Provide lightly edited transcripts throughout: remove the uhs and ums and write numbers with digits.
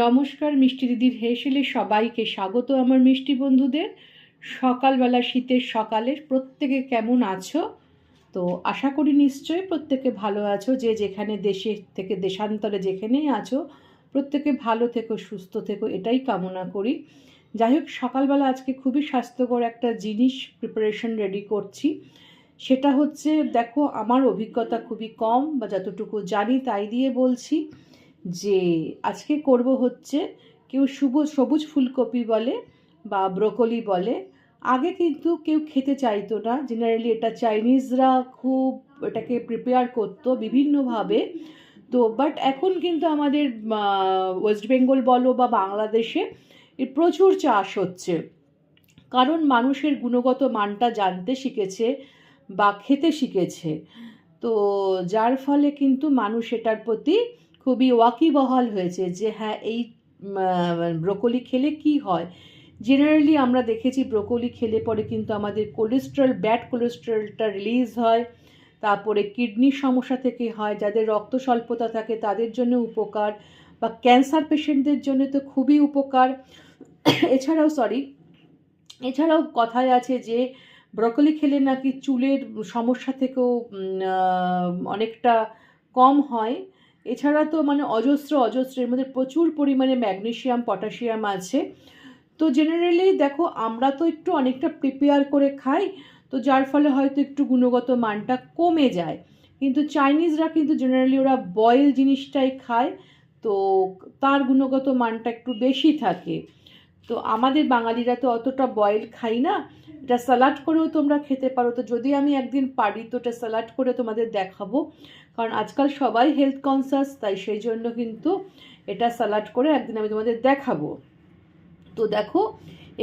নমস্কার মিষ্টি দিদির হেসেলে সবাইকে স্বাগত আমার মিষ্টি বন্ধুদের। সকালবেলা শীতের সকালে প্রত্যেকে কেমন আছো? তো আশা করি নিশ্চয়ই প্রত্যেকে ভালো আছো। যে যেখানে দেশে থেকে দেশান্তরে যেখানেই আছো প্রত্যেকে ভালো থেকো, সুস্থ থেকো, এটাই কামনা করি। যাই হোক, সকালবেলা আজকে খুবই স্বাস্থ্যকর একটা জিনিস প্রিপারেশন রেডি করছি। সেটা হচ্ছে, দেখো আমার অভিজ্ঞতা খুবই কম বা যতটুকু জানি তাই দিয়ে বলছি যে আজকে করব হচ্ছে, কেউ সবুজ ফুলকপি বলে বা ব্রোকলি বলে। আগে কিন্তু কেউ খেতে চাইতো না, জেনারেলি এটা চাইনিজরা খুব এটাকে প্রিপেয়ার করতো বিভিন্নভাবে। তো বাট এখন কিন্তু আমাদের ওয়েস্ট বেঙ্গল বলো বা বাংলাদেশে এর প্রচুর চাষ হচ্ছে, কারণ মানুষের গুণগত মানটা জানতে শিখেছে বা খেতে শিখেছে। তো যার ফলে কিন্তু মানুষ এটার প্রতি খুবই ওয়াকিবহাল হয়েছে যে হ্যাঁ, এই ব্রোকলি খেলে কি হয়। জেনারেলি আমরা দেখেছি ব্রোকলি খেলে পরে কিন্তু আমাদের কোলেস্টেরল, ব্যাড কোলেস্টেরলটা রিলিজ হয়। তারপরে কিডনির সমস্যা থেকে হয়, যাদের রক্ত স্বল্পতা থাকে তাদের জন্য উপকার, বা ক্যান্সার পেশেন্টদের জন্য তো খুবই উপকার। এছাড়াও কথায় আছে যে ব্রোকলি খেলে নাকি চুলের সমস্যা থেকেও অনেকটা কম হয়। এছাড়া তো মানে অজস্রের মধ্যে প্রচুর পরিমাণে ম্যাগনেসিয়াম, পটাশিয়াম আছে। তো জেনারেলি দেখো, আমরা তো একটু অনেকটা প্রিপেয়ার করে খাই, তো যার ফলে হয়তো একটু গুণগত মানটা কমে যায়। কিন্তু চাইনিজরা কিন্তু জেনারেলি ওরা বয়েল জিনিসটাই খায়, তো তার গুণগত মানটা একটু বেশি থাকে। তো আমাদের বাঙালিরা তো অতটা বয়েল খাই না। এটা স্যালাড করেও তোমরা খেতে পারো। তো যদি আমি একদিন পারি তো এটা স্যালাড করে তোমাদের দেখাবো, কারণ আজকাল সবাই হেলথ কনসাস, তাই সেই জন্য কিন্তু এটা স্যালাড করে একদিন আমি তোমাদের দেখাবো। তো দেখো,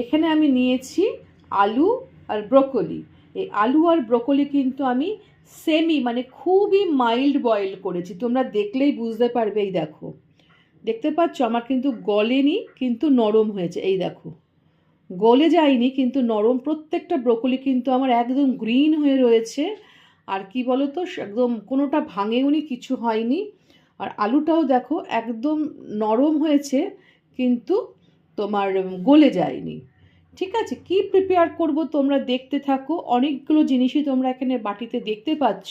এখানে আমি নিয়েছি আলু আর ব্রোকলি। এই আলু আর ব্রোকলি কিন্তু আমি মানে খুবই মাইল্ড বয়েল করেছি, তোমরা দেখলেই বুঝতে পারবে। এই দেখো, দেখতে পাচ্ছ আমার কিন্তু গলেনি, কিন্তু নরম হয়েছে। এই দেখো, গলে যায়নি কিন্তু নরম। প্রত্যেকটা ব্রোকলি কিন্তু আমার একদম গ্রিন হয়ে রয়েছে। আর কি বলো তো, একদম কোনোটা ভাঙেওনি, কিছু হয়নি। আর আলুটাও দেখো একদম নরম হয়েছে, কিন্তু তোমার গলে যায়নি। ঠিক আছে, কি প্রিপেয়ার করব তোমরা দেখতে থাকো। অনেকগুলো জিনিসই তোমরা এখানে বাটিতে দেখতে পাচ্ছ,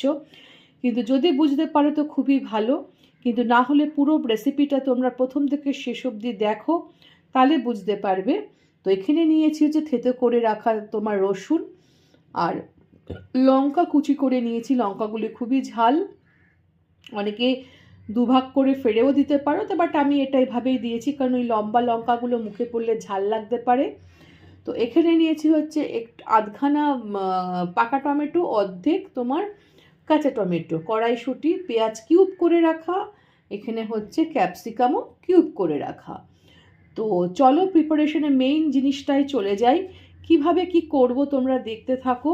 কিন্তু যদি বুঝতে পারো তো খুবই ভালো, কিন্তু না হলে পুরো রেসিপিটা তোমরা প্রথম থেকে শেষ অবধি দেখো, তাহলে বুঝতে পারবে। তো এখানে নিয়েছি হচ্ছে থেতো করে রাখা তোমার রসুন, আর লঙ্কা কুচি করে নিয়েছি। লঙ্কাগুলি খুবই ঝাল, অনেকে দুভাগ করে ফেরেও দিতে পারো, তো বাট আমি এটা এভাবেই দিয়েছি, কারণ ওই লম্বা লঙ্কাগুলো মুখে পড়লে ঝাল লাগতে পারে। তো এখানে নিয়েছি হচ্ছে আধখানা পাকা টমেটো, অর্ধেক তোমার কাঁচা টমেটো, কড়াইশুঁটি, পেঁয়াজ কিউব করে রাখা, এখানে হচ্ছে ক্যাপসিকামও কিউব করে রাখা। তো চলো প্রিপারেশনে মেইন জিনিসটাই চলে যাই। কিভাবে কি করব তোমরা দেখতে থাকো।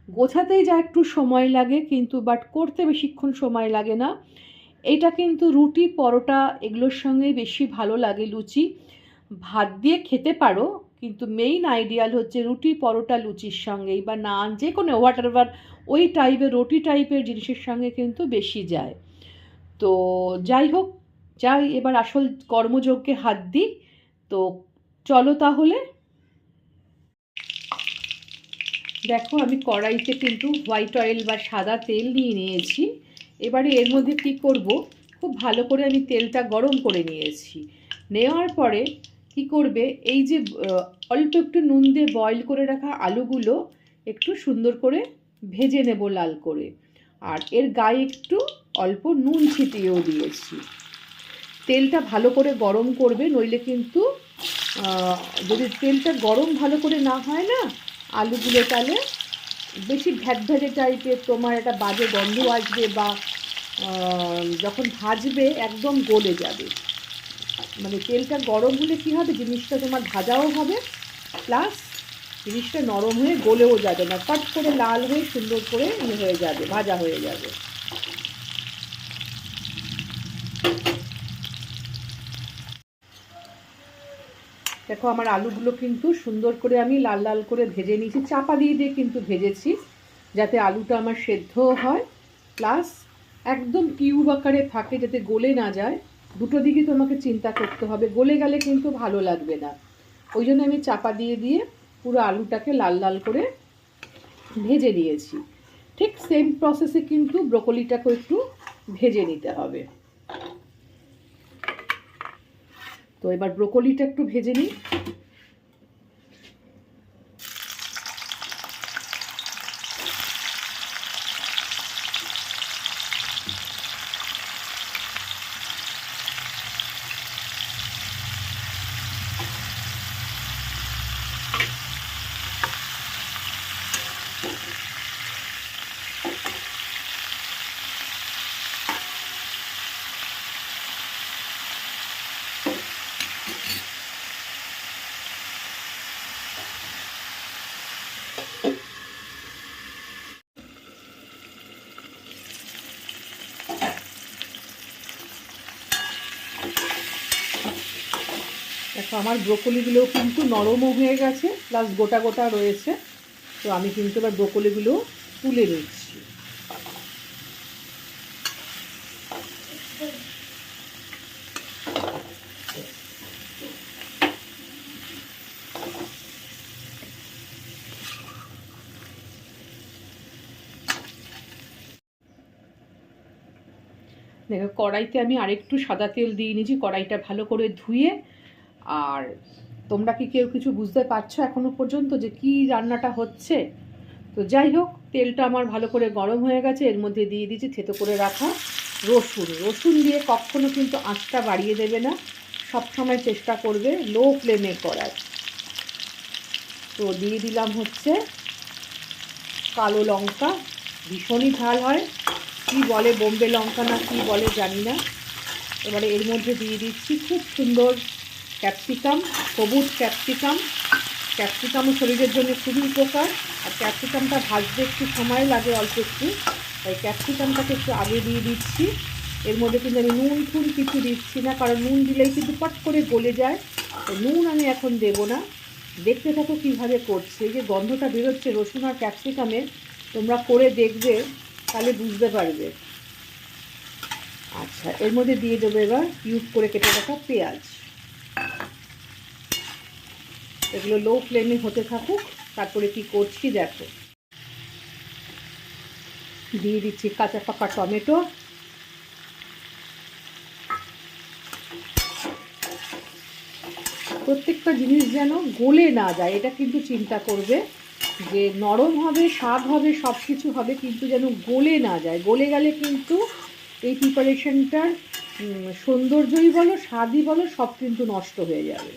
গোছাতেই যা একটু সময় লাগে, কিন্তু বাট করতে বেশিক্ষণ সময় লাগে না। এটা কিন্তু রুটি, পরোটা এগুলোর সঙ্গে বেশি ভালো লাগে। লুচি ভাত দিয়ে খেতে পারো, কিন্তু মেইন আইডিয়াল হচ্ছে রুটি, পরোটা, লুচির সঙ্গেই বা নান, যে কোনো হোয়াটএভার ওই টাইপের রুটি টাইপের জিনিসের সঙ্গে কিন্তু বেশি যায়। তো যাই হোক, এবার আসল কর্মযজ্ঞে হাত দিই। তো চলো তাহলে। দেখো, আমি কড়াইতে কিন্তু হোয়াইট অয়েল বা সাদা তেল নিয়ে নিয়েছি। এবারে এর মধ্যে কী করব, খুব ভালো করে আমি তেলটা গরম করে নিয়েছি। নেওয়ার পরে কি করবে, এই যে অল্প একটু নুন দিয়ে বয়েল করে রাখা আলুগুলো একটু সুন্দর করে ভেজে নেব লাল করে। আর এর গায়ে একটু অল্প নুন ছিটিয়েও দিয়েছি। তেলটা ভালো করে গরম করবে, নইলে কিন্তু যদি তেলটা গরম ভালো করে না হয় না, আলুগুলো তাহলে বেশি ভ্যাটভ্যাটে টাইপের তোমার একটা বাজে গন্ধ আসবে, বা যখন ভাজবে একদম গলে যাবে। মানে তেলটা গরম হলে কী হবে, জিনিসটা তোমার ভাজাও হবে, প্লাস জিনিসটা নরম হয়ে গলেও যাবে না, ফট করে লাল হয়ে সুন্দর করে হয়ে যাবে, ভাজা হয়ে যাবে। দেখো, আমার আলুগুলো কিন্তু সুন্দর করে আমি লাল লাল করে ভেজে নিয়েছি, চাপা দিয়ে দিয়ে কিন্তু ভেজেছি, যাতে আলুটা আমার সেদ্ধও হয়, প্লাস একদম কিউব আকারে থাকে, যাতে গলে না যায়। দুটো দিকই তোমাকে চিন্তা করতে হবে, গলে গেলে কিন্তু ভালো লাগবে না। ওই জন্য আমি চাপা দিয়ে দিয়ে পুরো আলুটাকে লাল লাল করে ভেজে নিয়েছি। ঠিক সেম প্রসেসে কিন্তু ব্রোকলিটাকেও একটু ভেজে নিতে হবে। তো এবার ব্রোকলিটা একটু ভেজে নিই। দেখো আমার ব্রোকলিগুলোও কিন্তু নরমও হয়ে গেছে, প্লাস গোটা গোটা রয়েছে। তো আমি কিন্তু এবার ব্রোকলিগুলো তুলে নিচ্ছি। দেখো কড়াইতে আমি আরেকটু সাদা তেল দিয়ে নিয়েছি, কড়াইটা ভালো করে ধুয়ে। আর তোমরা কি কেউ কিছু বুঝতে পারছো এখনো পর্যন্ত যে কি রান্নাটা হচ্ছে? তো যাই হোক, তেলটা আমার ভালো করে গরম হয়ে গেছে, এর মধ্যে দিয়ে দিয়েছি থেতো করে রাখা রসুন। রসুন দিয়ে কখনো কিন্তু আঁচটা বাড়িয়ে দেবে না, সবসময় চেষ্টা করবে লো ফ্লেমে করার। তো দিয়ে দিলাম হচ্ছে কালো লঙ্কা, ভীষণই ঝাল হয়, কি বলে বোম্বে লঙ্কা না কি বলে জানি না। এবারে এর মধ্যে দিয়ে দিচ্ছি খুব সুন্দর ক্যাপসিকাম, সবুজ ক্যাপসিকাম। ক্যাপসিকামও শরীরের জন্য খুবই উপকার, আর ক্যাপসিকামটা ভাজতে একটু সময় লাগে অল্প একটু, তাই ক্যাপসিকামটাকে একটু আগে দিয়ে দিচ্ছি। এর মধ্যে কিন্তু আমি নুন টুন কিছু দিচ্ছি না, কারণ নুন দিলেই কিন্তু পট করে গলে যায়। তো নুন আমি এখন দেবো না। দেখতে থাকো কীভাবে করছি। এই যে গন্ধটা বেরোচ্ছে রসুন আর ক্যাপসিকামের, তোমরা করে দেখবে, তাহলে বুঝতে পারবে। আচ্ছা, এর মধ্যে দিয়ে দেবো এবার কিউব করে কেটে রাখা পেঁয়াজ। এগুলো লো ফ্লেমে হতে থাকুক। তারপরে কি করছি দেখো, দিয়ে দিচ্ছি কাঁচা পাকা টমেটো, প্রত্যেকটা জিনিস যেন গলে না যায় এটা কিন্তু চিন্তা করবে, যে নরম হবে, স্বাদ হবে, সব কিছু হবে, কিন্তু যেন গলে না যায়। গলে গেলে কিন্তু এই প্রিপারেশনটার সৌন্দর্যই বলো, স্বাদই বলো, সব কিন্তু নষ্ট হয়ে যাবে।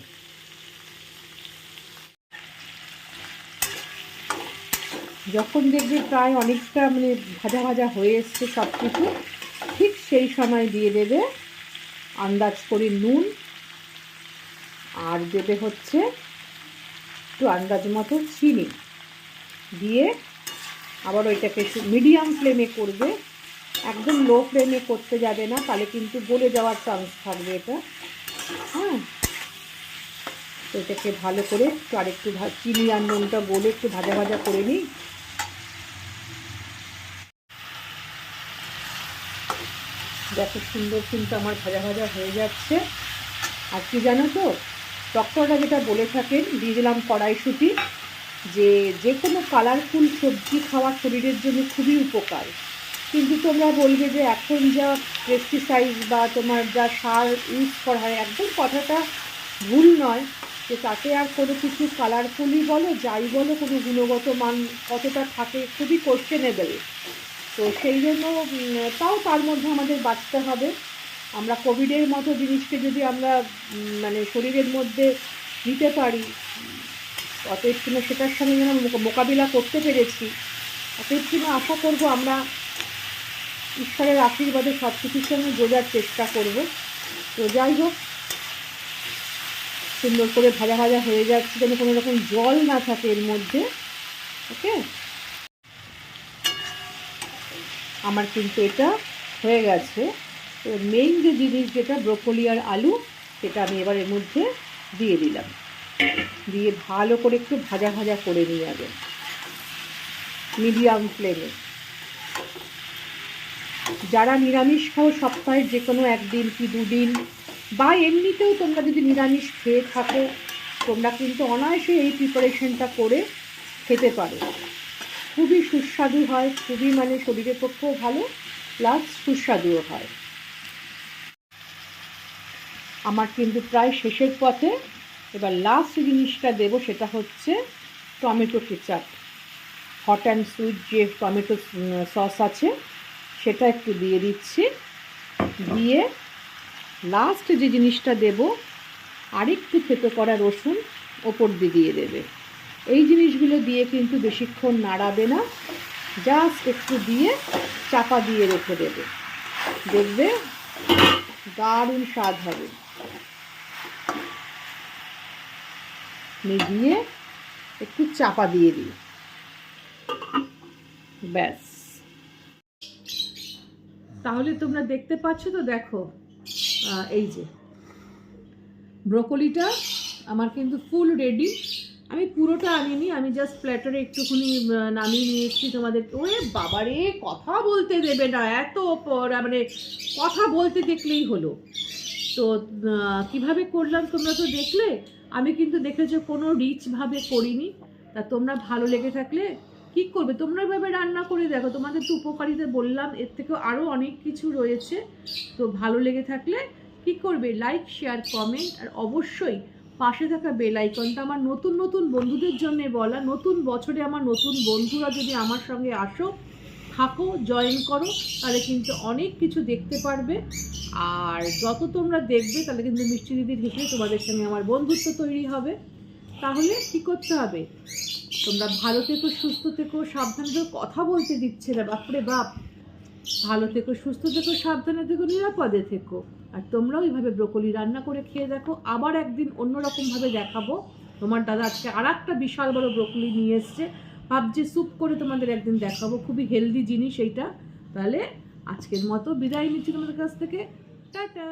যখন দেখবে প্রায় অনেকটা মানে ভাজা ভাজা হয়ে এসছে সব কিছু, ঠিক সেই সময় দিয়ে দেবে আন্দাজ করে নুন, আর দেবে হচ্ছে একটু আন্দাজ মতো চিনি দিয়ে আবার ওইটাকে একটু মিডিয়াম ফ্লেমে করবে, একদম লো ফ্লেমে করতে যাবে না, তাহলে কিন্তু গলে যাওয়ার চান্স থাকবে এটা। হ্যাঁ, তো এটাকে ভালো করে একটু আরেকটু চিনি আর নুনটা গলে একটু ভাজা ভাজা করে নিই। দেখো সুন্দর কিন্তু আমার ভাজা ভাজা হয়ে যাচ্ছে। আর কি জানো তো, ডক্টররা যেটা বলে থাকেন, দিয়ে দিলাম কড়াইশুঁটি, যে কোনো কালারফুল সবজি খাওয়া শরীরের জন্য খুবই উপকার। কিন্তু তোমরা বলবে যে এখন যা পেস্টিসাইড বা তোমার যা সার ইউজ করা হয়, একদম কথাটা ভুল নয়, যে তাতে আর কোনো কিছু কালারফুলই বলো যাই বলো কোনো গুণগত মান কতটা থাকে খুবই কোশ্চেনেবল। তো সেই জন্য তাও তার মধ্যে আমাদের বাঁচতে হবে। আমরা কোভিডের মতো জিনিসকে যদি আমরা মানে শরীরের মধ্যে নিতে পারি, অতএব কিনা সেটার সঙ্গে যেন মোকাবিলা করতে পেরেছি, অতএব কিনা আশা করব আমরা ঈশ্বরের আশীর্বাদে সব কিছুর সঙ্গে বোঝার চেষ্টা করব। তো যাই হোক, সুন্দর করে ভাজা ভাজা হয়ে যাচ্ছে, যেন কোনো রকম জল না থাকে এর মধ্যে। ওকে, আমার কিন্তু এটা হয়ে গেছে। তো মেইন যে জিনিস যেটা ব্রোকলি আর আলু, সেটা আমি এবার এর মধ্যে দিয়ে দিলাম, দিয়ে ভালো করে একটু ভাজা ভাজা করে নিয়ে যাবে মিডিয়াম ফ্লেমে। যারা নিরামিষ খাও সপ্তাহে যে কোনো একদিন কি দুদিন, বা এমনিতেও তোমরা যদি নিরামিষ খেয়ে থাকো, তোমরা কিন্তু অনায়াসে এই প্রিপারেশনটা করে খেতে পারো। খুবই সুস্বাদু হয়, খুবই মানে শরীরের পক্ষেও ভালো, প্লাস সুস্বাদুও হয়। আমার কিন্তু প্রায় শেষের পথে। এবার লাস্ট জিনিসটা দেবো সেটা হচ্ছে tomato ketchup. Hot and sweet যে টমেটো সস আছে সেটা একটু দিয়ে দিচ্ছি। দিয়ে লাস্ট যে জিনিসটা দেব, আরেকটু থেতো করা রসুন ওপর দিয়ে দেবে। এই জিনিসগুলো দিয়ে কিন্তু বেশিক্ষণ নাড়াবে না, জাস্ট একটু দিয়ে চাপা দিয়ে রেখে দেবে, দেখবে দারুণ স্বাদ হবে। দিয়ে একটু চাপা দিয়ে দিই, ব্যাস। তাহলে তোমরা দেখতে পাচ্ছ তো, দেখো এই যে ব্রোকলিটা আমার কিন্তু ফুল রেডি। আমি পুরোটা আনিনি, আমি জাস্ট প্ল্যাটারে একটুখানি নামিয়ে নিয়ে এসেছি তোমাদের। ওরে বাবারে, কথা বলতে দেবে না, এত মানে কথা বলতে দেখলেই হলো। তো কিভাবে করলাম তোমরা তো দেখলে। আমি কিন্তু দেখেছো কোনো রিচভাবে করিনি। তা তোমরা ভালো লেগে থাকলে কী করবে, তোমরা এভাবে রান্না করে দেখো, তোমাদের তো উপকারিতা বললাম, এর থেকেও আরও অনেক কিছু রয়েছে। তো ভালো লেগে থাকলে কী করবে, লাইক, শেয়ার, কমেন্ট, আর অবশ্যই পাশে থাকা বেল আইকনটা। আমার নতুন নতুন বন্ধুদের জন্য বলা, নতুন বছরে আমার নতুন বন্ধুরা যদি আমার সঙ্গে আসো, থাকো, জয়েন করো, তাহলে কিন্তু অনেক কিছু দেখতে পারবে। আর যত তোমরা দেখবে তাহলে কিন্তু মিষ্টি দিদির হিসেবে তোমাদের সঙ্গে আমার বন্ধুত্ব তৈরি হবে। তাহলে কী করতে হবে, তোমরা ভালো থেকো, সুস্থ থেকো, সাবধানে থেকো। কথা বলতে দিচ্ছে না, বাপরে বাপ। ভালো থেকো, সুস্থ থেকো, সাবধানে থেকো, নিরাপদে থেকো। আর তোমরাও এইভাবে ব্রোকলি রান্না করে খেয়ে দেখো। আবার একদিন অন্যরকমভাবে দেখাবো। তোমার দাদা আজকে আর একটা বিশাল বড় ব্রোকলি নিয়ে এসছে, ভাবছি স্যুপ করে তোমাদের একদিন দেখাবো। খুবই হেলদি জিনিস এইটা। তাহলে আজকের মতো বিদায় নিচ্ছি তোমাদের কাছ থেকে, টাটা।